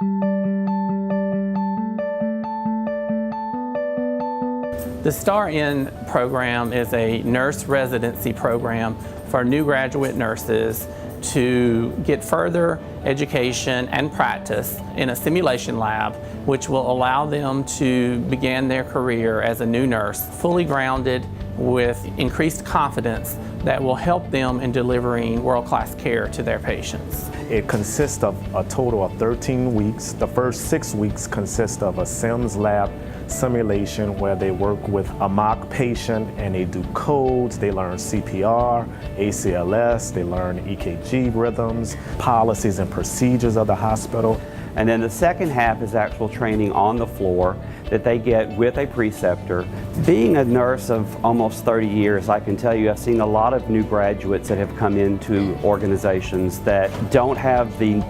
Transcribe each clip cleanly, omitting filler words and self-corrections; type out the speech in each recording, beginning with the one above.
The StaRN program is a nurse residency program for new graduate nurses to get further education and practice in a simulation lab, which will allow them to begin their career as a new nurse, fully grounded with increased confidence that will help them in delivering world-class care to their patients. It consists of a total of 13 weeks. The first 6 weeks consist of a Sims lab simulation where they work with a mock patient and they do codes, they learn CPR, ACLS, they learn EKG rhythms, policies and procedures of the hospital. And then the second half is actual training on the floor that they get with a preceptor. Being a nurse of almost 30 years, I can tell you I've seen a lot of new graduates that have come into organizations that don't have the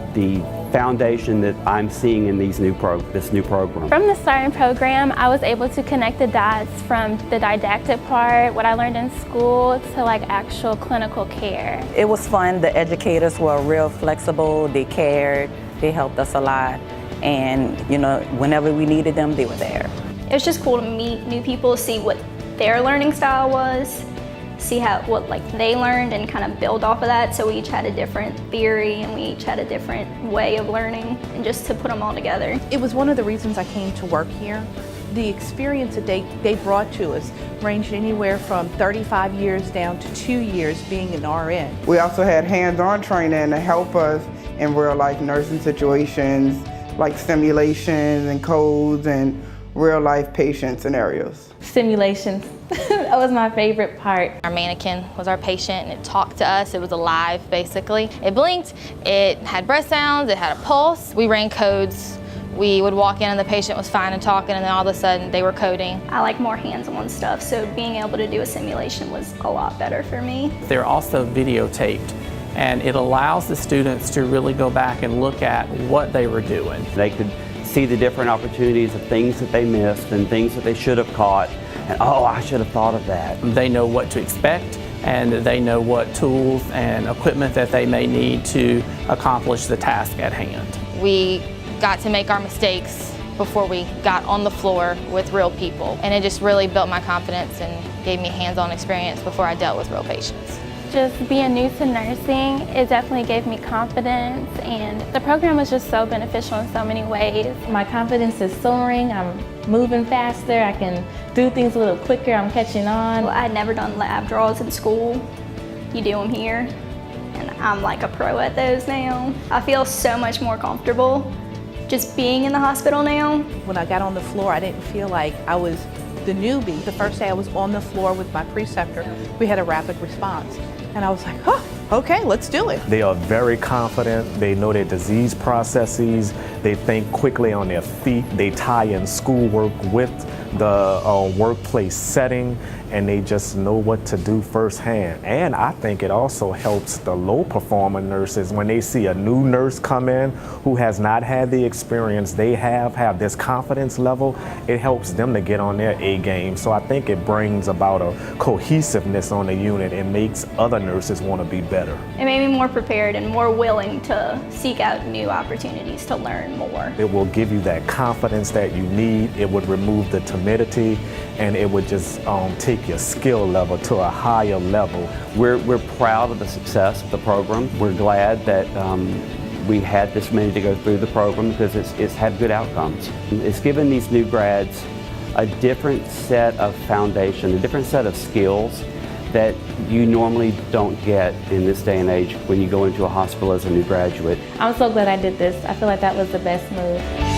foundation that I'm seeing in this new program. From the StaRN program, I was able to connect the dots from the didactic part, what I learned in school, to like actual clinical care. It was fun. The educators were real flexible, they cared, they helped us a lot, and you know, whenever we needed them, they were there. It was just cool to meet new people, see what their learning style was, see what they learned and kind of build off of that. So we each had a different theory and we each had a different way of learning, and just to put them all together. It was one of the reasons I came to work here. The experience that they brought to us ranged anywhere from 35 years down to 2 years being an RN. We also had hands-on training to help us in real-life nursing situations like simulations and codes and real-life patient scenarios. Simulations. That was my favorite part. Our mannequin was our patient and it talked to us. It was alive, basically. It blinked, it had breath sounds, it had a pulse. We ran codes. We would walk in and the patient was fine and talking, and then all of a sudden they were coding. I like more hands-on stuff, so being able to do a simulation was a lot better for me. They're also videotaped, and it allows the students to really go back and look at what they were doing. They could see the different opportunities of things that they missed and things that they should have caught, and oh, I should have thought of that. They know what to expect, and they know what tools and equipment that they may need to accomplish the task at hand. We got to make our mistakes before we got on the floor with real people, and it just really built my confidence and gave me hands-on experience before I dealt with real patients. Just being new to nursing, it definitely gave me confidence, and the program was just so beneficial in so many ways. My confidence is soaring, I'm moving faster, I can do things a little quicker, I'm catching on. Well, I had never done lab draws in school. You do them here, and I'm like a pro at those now. I feel so much more comfortable just being in the hospital now. When I got on the floor, I didn't feel like I was the newbie. The first day I was on the floor with my preceptor, we had a rapid response. And I was like, oh, okay, let's do it. They are very confident, they know their disease processes, they think quickly on their feet, they tie in schoolwork with the workplace setting, and they just know what to do firsthand. And I think it also helps the low performing nurses when they see a new nurse come in who has not had the experience they have this confidence level. It helps them to get on their A game. So I think it brings about a cohesiveness on the unit and makes other nurses want to be better. It made me more prepared and more willing to seek out new opportunities to learn more. It will give you that confidence that you need. It would remove the timidity, and it would just take your skill level to a higher level. We're proud of the success of the program. We're glad that we had this many to go through the program because it's had good outcomes. It's given these new grads a different set of foundation, a different set of skills that you normally don't get in this day and age when you go into a hospital as a new graduate. I'm so glad I did this. I feel like that was the best move.